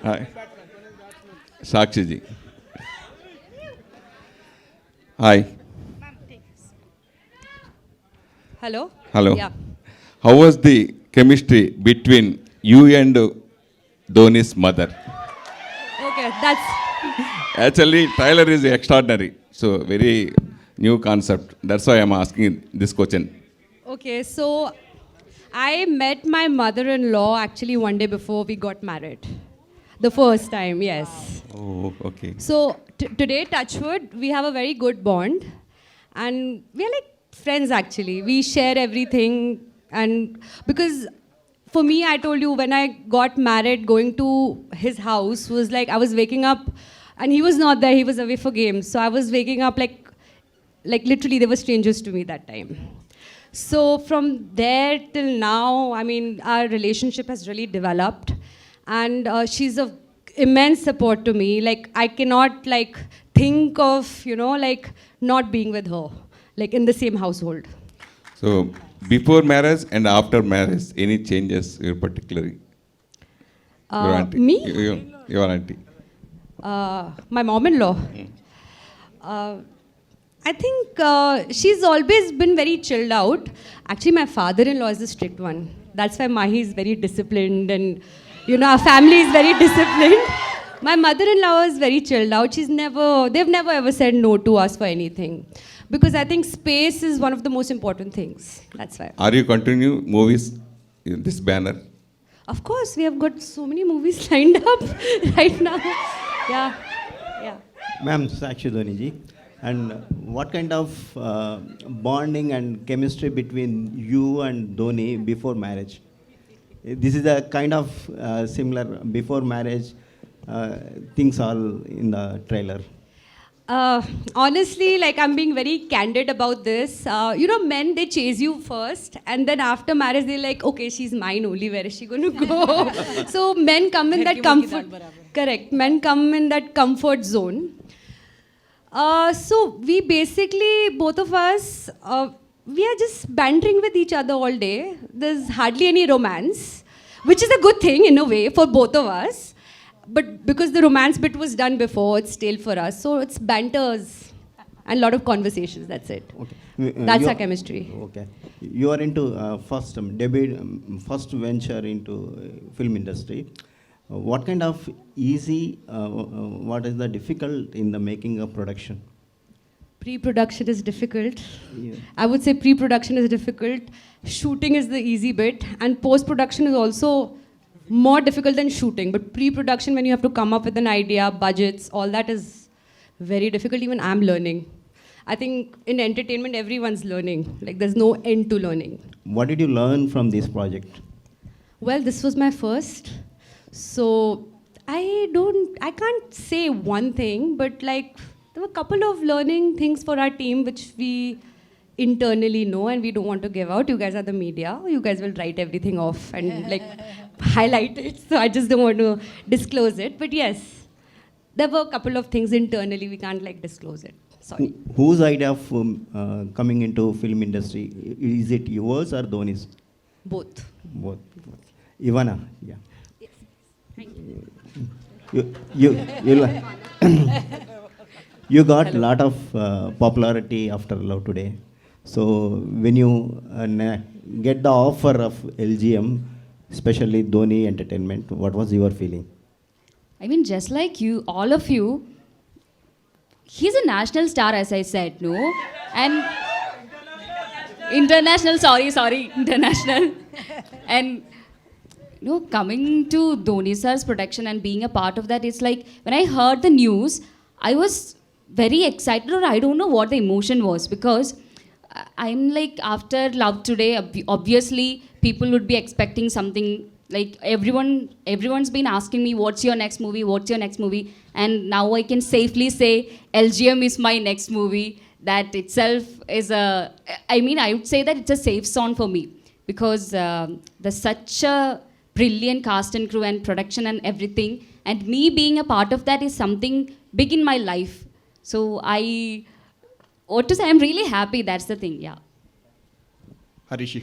Hi. Sakshi ji. Hi. Hello? Hello. Yeah. How was the chemistry between you and Dhoni's mother? Okay, that's... Actually, trailer is extraordinary. So, very new concept. That's why I'm asking this question. Okay, so I met my mother-in-law actually one day before we got married. The first time, yes. Oh, okay. So today, touchwood, we have a very good bond. And we are like friends actually. We share everything. And because for me, I told you, when I got married, going to his house was like, I was waking up and he was not there. He was away for games. So I was waking up like literally they were strangers to me that time. So from there till now, I mean, our relationship has really developed. And she's of immense support to me. Like, I cannot like think of, like not being with her, like in the same household. So, before marriage and after marriage, any changes particularly? Your auntie. Me? Your auntie. My mom-in-law. I think she's always been very chilled out. Actually, my father-in-law is the strict one. That's why Mahi is very disciplined and, our family is very disciplined. My mother-in-law is very chilled out. They've never ever said no to us for anything. Because I think space is one of the most important things. That's why. Are you continuing movies in this banner? Of course, we have got so many movies lined up right now. Yeah. Ma'am, Sakshi Dhoni ji. And what kind of bonding and chemistry between you and Dhoni before marriage? This is a kind of similar before marriage things all in the trailer. Honestly, like I'm being very candid about this. Men, they chase you first, and then after marriage, they're like, okay, she's mine only. Where is she going to go? So men come in that comfort. Correct. Men come in that comfort zone. So we basically, both of us, we are just bantering with each other all day. There's hardly any romance, which is a good thing in a way for both of us. But because the romance bit was done before, it's stale for us. So it's banters and a lot of conversations. That's it. Okay. That's our chemistry. Okay. You are into first debut, first venture into film industry. What kind of easy, what is the difficult in the making of production? Pre-production is difficult. Yeah. I would say pre-production is difficult. Shooting is the easy bit. And post-production is also more difficult than shooting. But pre-production, when you have to come up with an idea, budgets, all that is very difficult. Even I'm learning. I think in entertainment, everyone's learning. Like there's no end to learning. What did you learn from this project? Well, this was my first. So I can't say one thing, but like there were a couple of learning things for our team which we internally know and we don't want to give out. You guys are the media. You guys will write everything off and like highlight it. So I just don't want to disclose it. But yes, there were a couple of things internally. We can't like disclose it. Sorry. Whose idea of coming into film industry? Is it yours or Dhoni's? Both. Both. Ivana, yeah. Thank you. You got a lot of popularity after Love Today. So when you get the offer of LGM, especially Dhoni Entertainment, what was your feeling? I mean, just like you, all of you, he's a national star, as I said, no? And international, sorry, international. And coming to Dhoni sir's production and being a part of that, it's like when I heard the news, I was very excited, or I don't know what the emotion was, because I'm like, after Love Today, obviously people would be expecting something. Like everyone's been asking me, what's your next movie? And now I can safely say LGM is my next movie. That itself is I would say that it's a safe zone for me, because there's such a brilliant cast and crew and production and everything. And me being a part of that is something big in my life. So I'm really happy, that's the thing, yeah. Harish,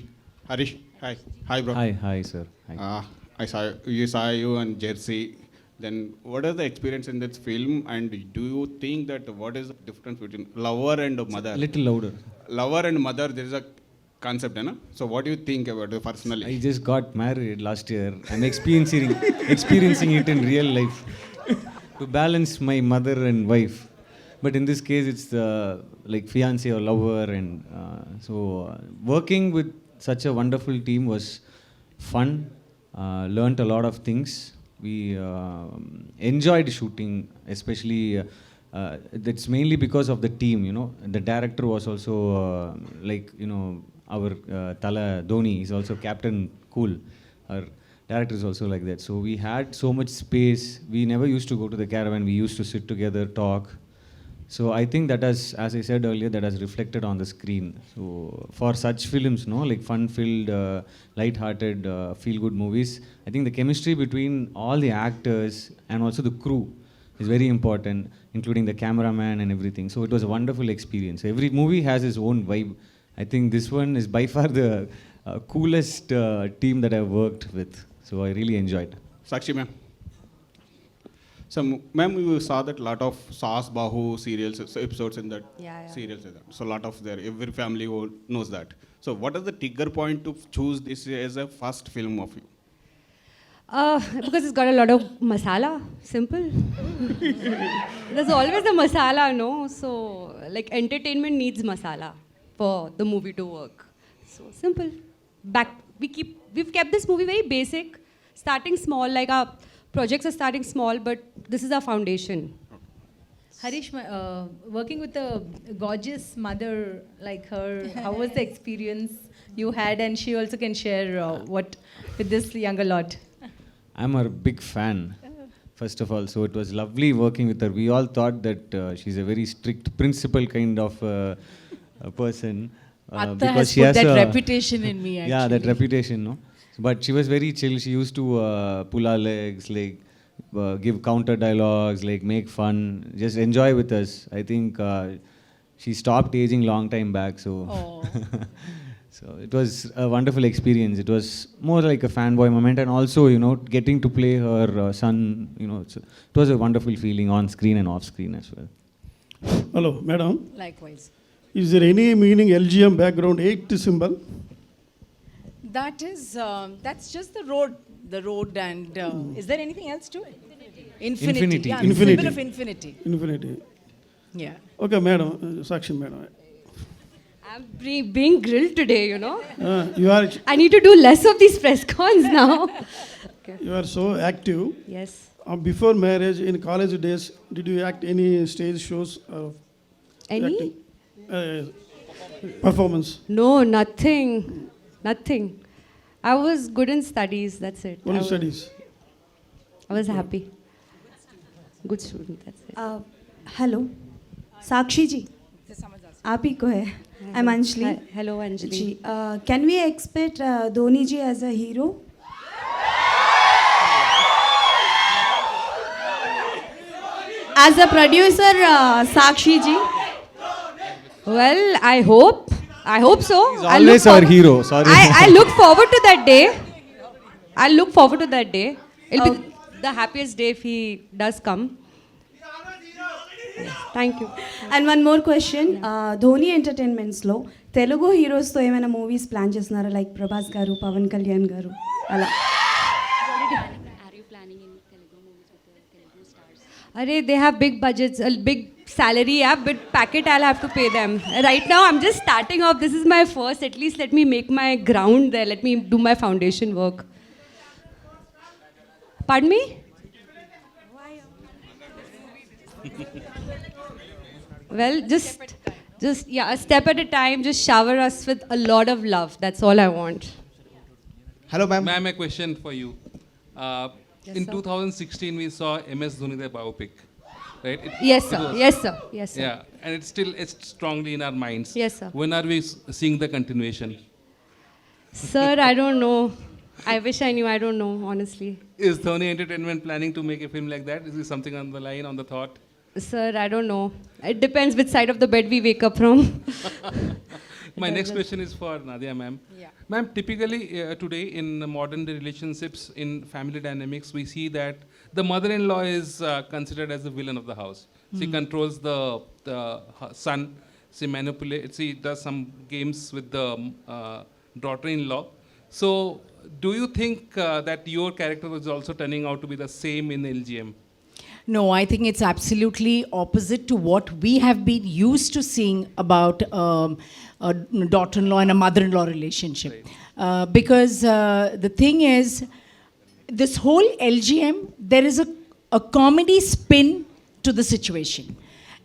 hi bro. Hi, sir. Hi. I saw you and Jersey, Then what is the experience in this film, and do you think that what is the difference between lover and mother? Little louder. Lover and mother, there is a concept, na? So what do you think about it personally? I just got married last year. I'm experiencing it in real life to balance my mother and wife. But in this case, it's like fiance or lover, and working with such a wonderful team was fun. Learned a lot of things. We enjoyed shooting, especially that's mainly because of the team, you know. The director was also like, you know, our Tala Dhoni is also Captain Cool. Our director is also like that. So we had so much space. We never used to go to the caravan. We used to sit together, talk. So I think that has, as I said earlier, that has reflected on the screen. So for such films, no, like fun-filled, light-hearted, feel-good movies, I think the chemistry between all the actors and also the crew is very important, including the cameraman and everything. So it was a wonderful experience. Every movie has its own vibe. I think this one is by far the coolest team that I've worked with. So I really enjoyed. Sakshi ma'am. So ma'am, we saw that lot of Saas Bahu serials, episodes in that serials. So a lot of there, every family knows that. So what is the trigger point to choose this as a first film of you? Because it's got a lot of masala. Simple. There's always a masala, no? So like entertainment needs masala for the movie to work. So simple. We've kept this movie very basic, starting small, like our projects are starting small, but this is our foundation. Harish, working with a gorgeous mother like her, how was the experience you had? And she also can share what with this younger lot. I'm a big fan, first of all. So it was lovely working with her. We all thought that she's a very strict principal kind of a person. Atta has put that reputation in me, actually. Yeah, that reputation, no? But she was very chill. She used to pull our legs, like give counter dialogues, like make fun, just enjoy with us. I think she stopped aging long time back. So, so it was a wonderful experience. It was more like a fanboy moment, and also, you know, getting to play her son. You know, it was a wonderful feeling on screen and off screen as well. Hello, madam. Likewise. Is there any meaning LGM background 8 symbol? That is, that's just the road. The road, and is there anything else to it? Infinity. Yeah, Infinity. symbol of infinity. Infinity. Yeah. Okay, madam, Sakshi madam. I'm being grilled today, you know. I need to do less of these press cons now. Okay. You are so active. Yes. Before marriage, in college days, did you act any stage shows? Any? Acting? Performance? No, nothing. Nothing. I was good in studies, that's it. Only studies? I was happy. Good student, that's it. Hello. Sakshi ji. आप ही को है. I'm Anjali. Hi. Hello, Anjali. Ji. Can we expect Dhoni ji as a hero? As a producer, Sakshi ji. Well, I hope so. He's always our hero. Sorry. I look forward to that day. I'll look forward to that day. It'll be the happiest day if he does come. Yes, thank you. And one more question. Dhoni Entertainments lo Telugu heroes to ఏమైనా movies plan చేస్తున్నారా, like Prabhas గారు, పవన్ కళ్యాణ్ గారు అలా? Are you planning any Telugu movies with the Telugu stars? Arey, they have big budgets, a big salary, yeah, but packet I'll have to pay them. Right now I'm just starting off. This is my first. At least let me make my ground there. Let me do my foundation work. Pardon me? Well, just yeah, a step at a time. Just shower us with a lot of love. That's all I want. Hello, ma'am. Ma'am, a question for you. Yes, In sir. 2016, we saw MS Dhoni the biopic, right? Yes, sir. Yes, sir. Yes, sir. Yeah, and it's strongly in our minds. Yes, sir. When are we seeing the continuation? Sir, I don't know. I wish I knew. I don't know, honestly. Is Dhoni Entertainment planning to make a film like that? Is there something on the line, on the thought? Sir, I don't know. It depends which side of the bed we wake up from. My next question is for Nadhiya, ma'am. Yeah. Ma'am, typically today in modern day relationships, in family dynamics, we see that the mother-in-law is considered as the villain of the house. She controls her son. She manipulates. She does some games with the daughter-in-law. So, do you think that your character was also turning out to be the same in LGM? No, I think it's absolutely opposite to what we have been used to seeing about a daughter-in-law and a mother-in-law relationship. Because the thing is, this whole LGM, there is a comedy spin to the situation.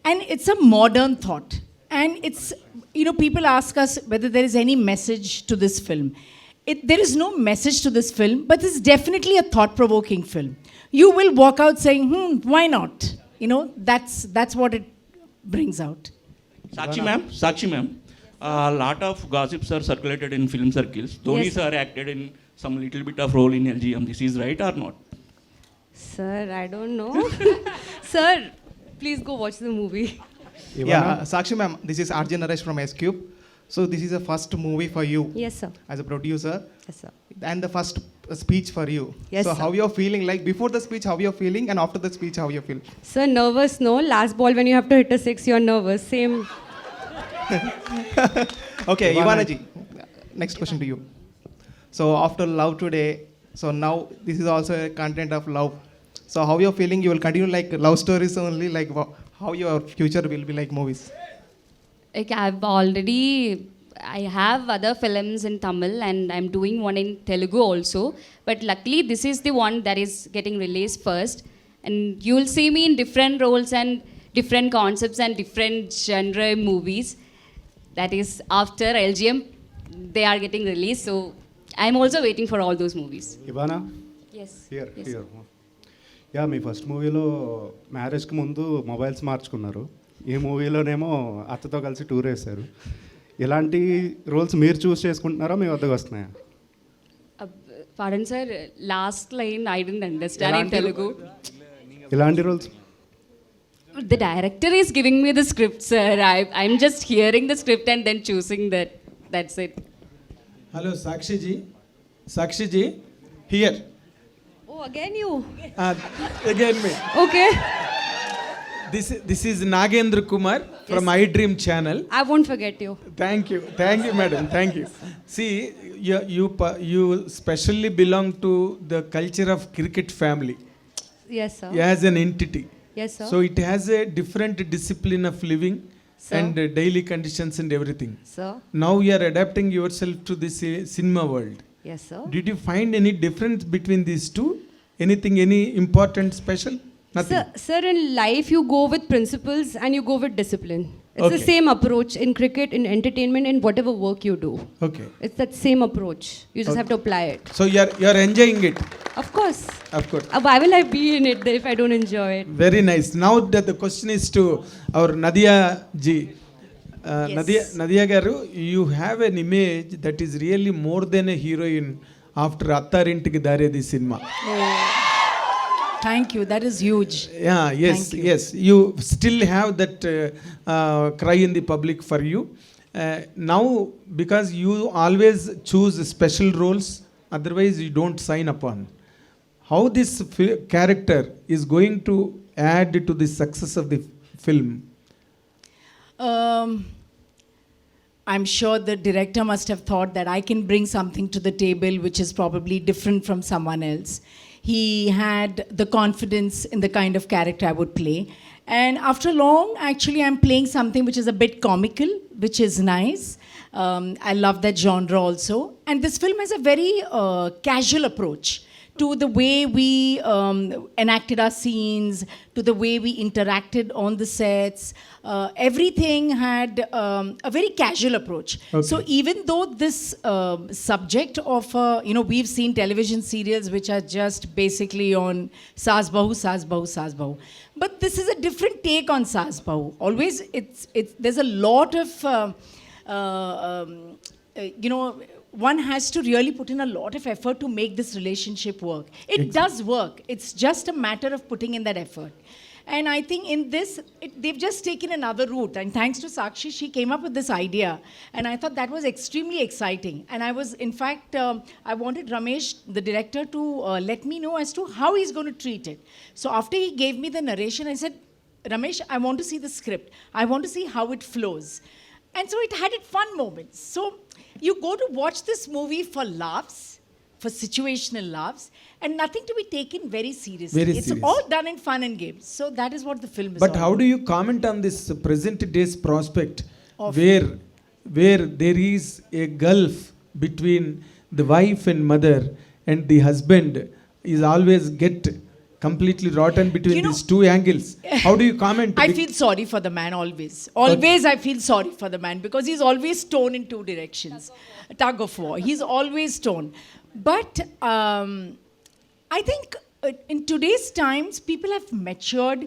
And it's a modern thought. And it's, people ask us whether there is any message to this film. There is no message to this film, but it's definitely a thought-provoking film. You will walk out saying, why not? That's what it brings out. Sakshi ma'am, a lot of gossips are circulated in film circles. Dhoni Yes, sir acted in some little bit of role in LGM. This is right or not? Sir, I don't know. Sir, please go watch the movie. Yeah, Sakshi ma'am, this is RJ Naresh from S-Cube. So this is the first movie for you. Yes, sir. As a producer. Yes, sir. And the first speech for you. Yes, so sir. how you're feeling, like before the speech, how you're feeling, and after the speech, how you feel? Sir, nervous, no? Last ball, when you have to hit a 6, you're nervous. Same. Okay, Ivana ji, next question to you. So after Love Today, so now this is also a content of love. So how you're feeling, you will continue like love stories only, like how your future will be like movies? Like I have other films in Tamil and I'm doing one in Telugu also. But luckily this is the one that is getting released first. And you'll see me in different roles and different concepts and different genre movies. That is after LGM, they are getting released. So I'm also waiting for all those movies. Ivana? Yes. Here. Yeah me first మూవీలో మ్యారేజ్కి ముందు mobiles మార్చుకున్నారు. ఈ మూవీలోనేమో అత్తతో కలిసి tour వేశారు. ఇలాంటి roles మీరు చూస్ చేసుకుంటున్నారా మీ వద్దకు వస్తున్నాయా? Pardon sir, last line I didn't understand in Telugu. ఇలాంటి roles The director is giving me the script, sir. I'm just hearing the script and then choosing that. That's it. Hello, Sakshi ji, here. Oh, again you. Again me. Okay. This is Nagendra Kumar from iDream channel. I won't forget you. Thank you, madam. Thank you. See, you specially belong to the culture of cricket family. Yes, sir. As an entity. Yes, sir. So it has a different discipline of living, sir, and daily conditions and everything. Sir. Now you are adapting yourself to this cinema world. Yes, sir. Did you find any difference between these two? Anything, any important, special? Nothing. Sir, in life you go with principles and you go with discipline. It's Okay. the same approach in cricket, in entertainment, in whatever work you do. Okay. It's that same approach. You just have to apply it. So you are enjoying it. Of course. Of course. Why will I be in it if I don't enjoy it? Very nice. Now that the question is to our Nadhiya ji. Yes. Nadhiya garu, you have an image that is really more than a heroine after Attarintiకి Daredi cinema. Thank you. That is huge. Yeah, yes, Thank you. yes. You still have that cry in the public for you. Now, because you always choose special roles, otherwise you don't sign upon. How this character is going to add to the success of the film? I'm sure the director must have thought that I can bring something to the table which is probably different from someone else. He had the confidence in the kind of character I would play. And after long, actually, I'm playing something which is a bit comical, which is nice. I love that genre also. And this film has a very casual approach to the way we enacted our scenes, to the way we interacted on the sets. Everything had a very casual approach. Okay. So even though this subject of, we've seen television serials which are just basically on Saas Bahu, Saas Bahu, Saas Bahu. But this is a different take on Saas Bahu. Always, there's a lot of, one has to really put in a lot of effort to make this relationship work. It does work. It's just a matter of putting in that effort. And I think in this, they've just taken another route. And thanks to Sakshi, she came up with this idea. And I thought that was extremely exciting. And I was, in fact, I wanted Ramesh, the director, to let me know as to how he's going to treat it. So after he gave me the narration, I said, Ramesh, I want to see the script. I want to see how it flows. And so it had its fun moments. So you go to watch this movie for laughs, for situational laughs, and nothing to be taken very seriously. It's all done in fun and games. So that is what the film is But how do you comment on this present day's prospect where there is a gulf between the wife and mother, and the husband is always get completely rotten between these two angles? How do you comment? I feel sorry for the man always. Always I feel sorry for the man because he's always torn in two directions. Tug of war. He's always torn. But I think in today's times, people have matured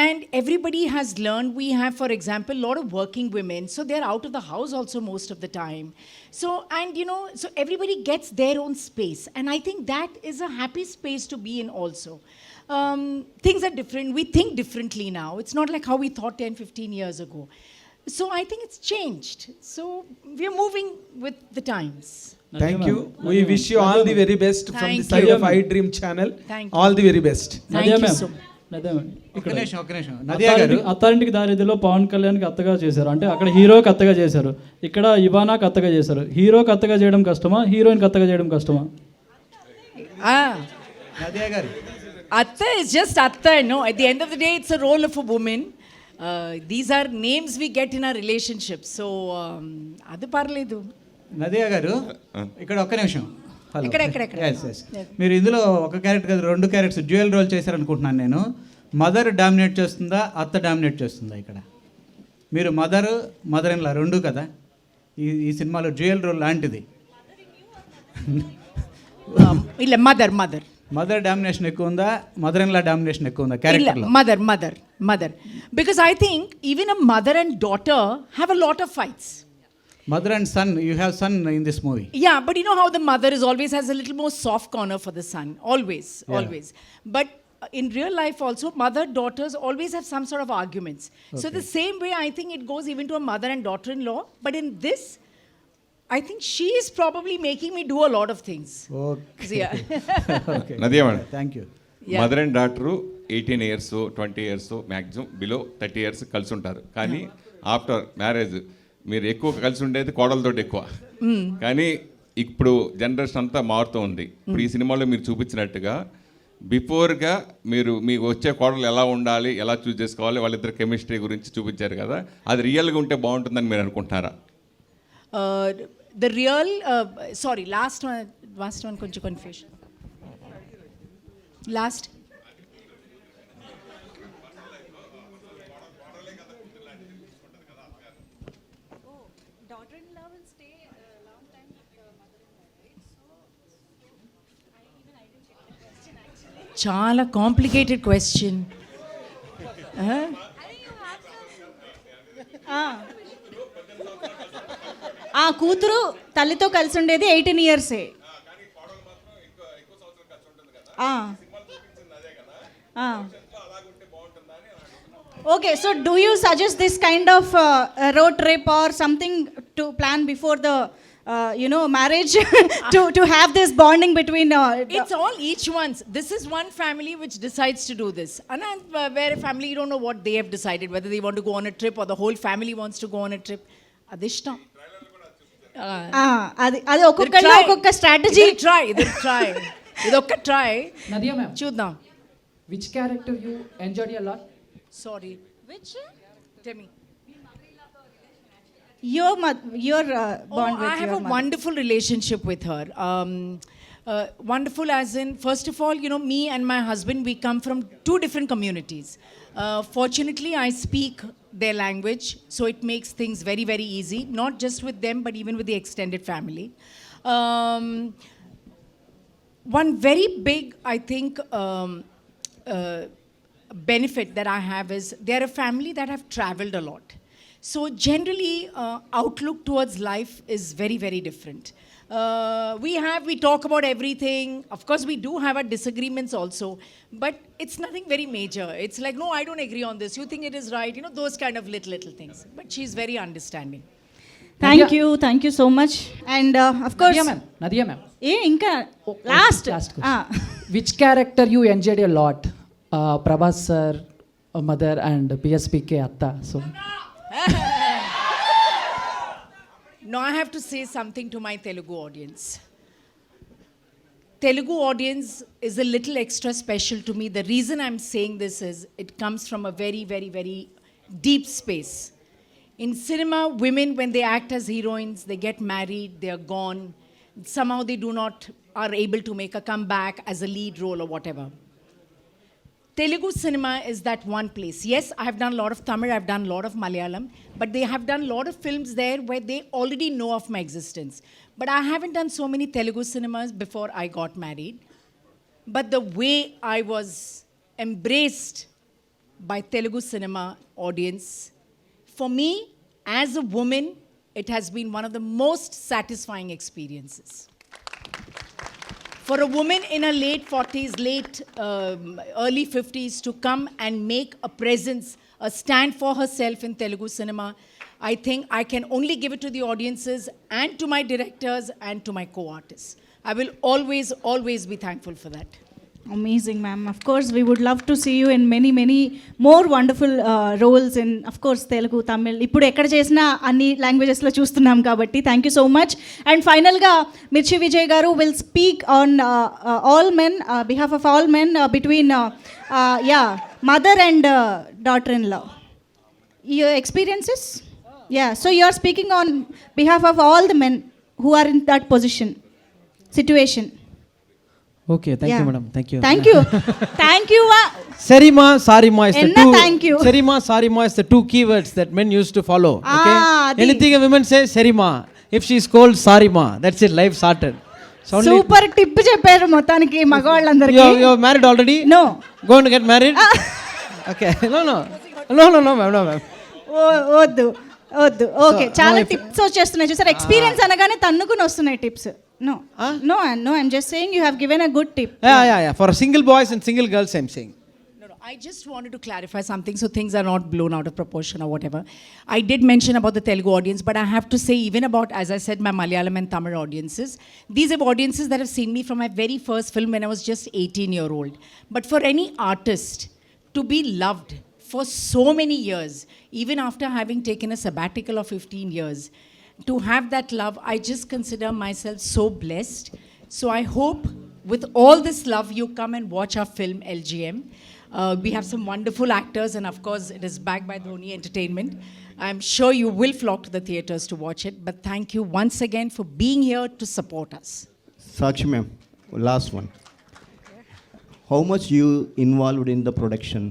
and everybody has learned. We have, for example, a lot of working women. So they're out of the house also most of the time. So, and so everybody gets their own space. And I think that is a happy space to be in also. Things are different. We think differently now. It's not like how we thought 10, 15 years ago. So I think it's changed. So we're moving with the times. Thank you. We wish you all the very best from the side of iDream channel. Thank you. All the very best. Thank you so much. అత్తారింటికి దారిదిలో పవన్ కళ్యాణ్కి అత్తగా చేశారు, అంటే అక్కడ హీరోకి అత్తగా చేశారు, ఇక్కడ ఇవానాకి అత్తగా చేశారు. హీరోకి అత్తగా చేయడం కష్టమా, హీరోయిన్కి అత్తగా చేయడం కష్టమా? నదియా గారు, Atta is just Atta, At the end of the day, it's a role of a woman. These are names we get in our relationship. So, adu parledu. Nadia గారు, ఇక్కడ ఒక్క నిమిషం. ఇక్కడ మీరు ఇందులో ఒక క్యారెక్టర్ కాదు, 2 క్యారెక్టర్స్ డ్యూయల్ రోల్ చేశారనుకుంటున్నాను నేను. మదర్ డామినేట్ చేస్తుందా, అత్త డామినేట్ చేస్తుందా? ఇక్కడ మీరు మదర్ ఇన్ లా 2 కదా. ఈ సినిమాలో డ్యూయల్ రోల్ లాంటిది. ಇಲ್ಲ మదర్ డామినేషన్ ఎక్కువ ఉందా, మదర్ ఇన్ లా డామినేషన్ ఎక్కువ ఉందా క్యారెక్టర్లో? mother. Because I think even a mother and daughter have a lot of fights. Mother and son, you have son in this movie. Yeah, but you know how the mother always has a little more soft corner for the son. Always. But in real life also, mother-daughters always have some sort of arguments. Okay. So the same way, I think it goes even to a mother and daughter-in-law. But in this, I think she is probably making me do a lot of things. Okay. So, yeah. Okay. Nadhiya madam. Thank you. Yeah. Mother and daughter 18 years, 20 years, maximum below 30 years కలిసి ఉంటారు. కానీ after marriage మీరు ఎక్కువ కలిసి ఉండేది కోడలతో ఎక్కువ. కానీ ఇప్పుడు జనరేషన్ అంతా మారుతూ ఉంది. ఇప్పుడు ఈ సినిమాలో మీరు చూపించినట్టుగా బిఫోర్గా మీరు మీకు వచ్చే కోడలు ఎలా ఉండాలి, ఎలా చూస్ చేసుకోవాలి, వాళ్ళిద్దరు కెమిస్ట్రీ గురించి చూపించారు కదా, అది రియల్గా ఉంటే బాగుంటుందని మీరు అనుకుంటున్నారా? The real, sorry, last one కొంచెం confusion. Last. చాలా కాంప్లికేటెడ్ క్వశ్చన్. ఆ కూతురు తల్లితో కలిసి ఉండేది 18 ఇయర్సే. Okay, so do you suggest this kind of road trip or something to plan before the marriage to have this bonding between it's all each one's. This is one family which decides to do this, and where a family, you don't know what they have decided, whether they want to go on a trip or the whole family wants to go on a trip. Adishtam. అది ఒక్కొక్కళ్ళు ఒక్కొక్క strategy. ఇదొక్క try. Nadhiya ma'am, చూద్దాం. which character you enjoyed a lot? Sorry, which? Tell me. Your bond with your mother. I have a wonderful relationship with her. Wonderful as in, first of all, me and my husband, we come from 2 different communities. Fortunately, I speak their language, so it makes things very, very easy, not just with them, but even with the extended family. One very big, I think, benefit that I have is they're a family that have traveled a lot. So generally, outlook towards life is very, very different. We talk about everything. Of course, we do have our disagreements also, but it's nothing very major. It's like, no, I don't agree on this. You think it is right. You know, those kind of little things. But she's very understanding. Thank you so much. And of course, Nadhiya ma'am. Inka last question. Which character you enjoyed a lot? Prabhas sir, mother, and PSPK Atta. So. Now I have to say something to my Telugu audience. Telugu audience is a little extra special to me. The reason I'm saying this is it comes from a very, very, very deep space. In cinema, women, when they act as heroines, they get married, they are gone. Somehow they are able to make a comeback as a lead role or whatever. Telugu cinema is that one place. Yes, I have done a lot of Tamil, I've done a lot of Malayalam, but they have done a lot of films there where they already know of my existence. But I haven't done so many Telugu cinemas before I got married. But the way I was embraced by Telugu cinema audience, for me, as a woman, it has been one of the most satisfying experiences. For a woman in her late 40s, early 50s to come and make a presence, a stand for herself in Telugu cinema, I think I can only give it to the audiences and to my directors and to my co-artists. I will always, always be thankful for that. Amazing, ma'am. Of course, we would love to see you in many, many more wonderful roles in, of course, Telugu, Tamil. ఇప్పుడు ఎక్కడ చేసినా అన్ని లాంగ్వేజెస్లో చూస్తున్నాం కాబట్టి thank you so much. And ఫైనల్గా మిర్చి విజయ్ గారు will speak on all men, behalf of all men between mother and daughter in law. Your experiences? Yeah, so you are speaking on behalf of all the men who are in that situation. Okay, thank you, madam. Thank you. Thank you. Thank you. Serima, Sarima is the Enna two. thank you. Serima, Sarima is the two keywords that men used to follow. Okay. Anything a woman says, Serima. If she is called Sarima, that's it. Life sorted. So super tip చెప్పారు మొత్తానికి మగవాళ్ళందరికీ. You are married already? No. Going to get married? Okay. No, ma'am. వద్దు. Okay, చాలా tips వచ్చేస్తున్నాయి చూసారు. Experience అనగానే తన్నుకుని వస్తున్నాయి tips. No, I'm just saying you have given a good tip. Yeah. For single boys and single girls, I'm saying. No, I just wanted to clarify something so things are not blown out of proportion or whatever. I did mention about the Telugu audience, but I have to say even about, as I said, my Malayalam and Tamil audiences. These are audiences that have seen me from my very first film when I was just 18-year-old. But for any artist to be loved for so many years, even after having taken a sabbatical of 15 years, to have that love, I just consider myself so blessed. So I hope with all this love, you come and watch our film LGM. We have some wonderful actors, and of course, it is backed by Dhoni Entertainment. I'm sure you will flock to the theatres to watch it. But thank you once again for being here to support us. Sakshi ma'am, last one. How much you involved in the production?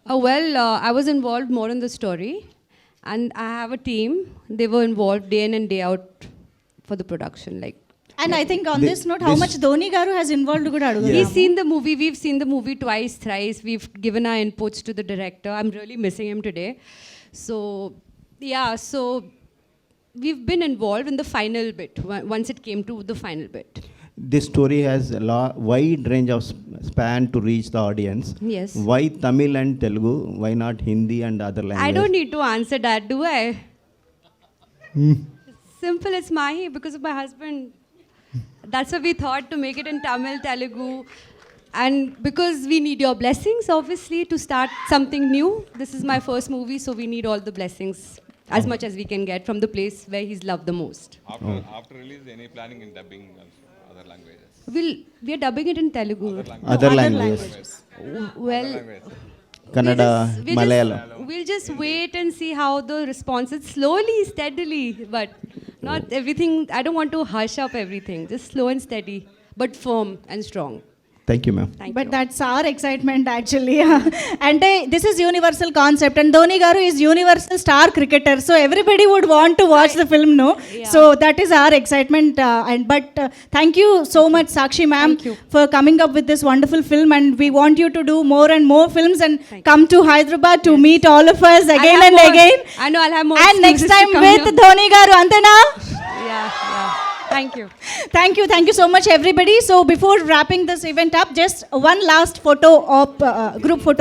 I was involved more in the story. And I have a team. They were involved day in and day out for the production. And I think on this note, how much Dhoni garu has involved kuda adugudamu. He's seen the movie. We've seen the movie twice, thrice. We've given our inputs to the director. I'm really missing him today. So we've been involved in the final bit, once it came to the final bit. This story has a wide range of span to reach the audience. Yes. Why Tamil and Telugu? Why not Hindi and other languages? I don't need to answer that, do I? Simple, it's Mahi, because of my husband. That's why we thought to make it in Tamil, Telugu. And because we need your blessings, obviously, to start something new. This is my first movie, so we need all the blessings as much as we can get from the place where he's loved the most. After release, any planning in dubbing other languages? We are dubbing it in Telugu. Other languages. Well, Kannada, Malayalam. We'll just wait and see how the response is. Slowly, steadily, but not everything. I don't want to hush up everything. Just slow and steady, but firm and strong. Thank you, ma'am. But that's our excitement actually. And this is universal concept, and Dhoni garu is universal star cricketer, so everybody would want to watch the film, no? Yeah. So that is our excitement. But thank you so much, Sakshi ma'am, for coming up with this wonderful film, and we want you to do more and more films and come to Hyderabad to meet all of us again and again. I know I'll have more. And next time with Dhoni garu, antena? Yeah. Thank you. Thank you so much, everybody. So before wrapping this event up, just one last photo of group photo.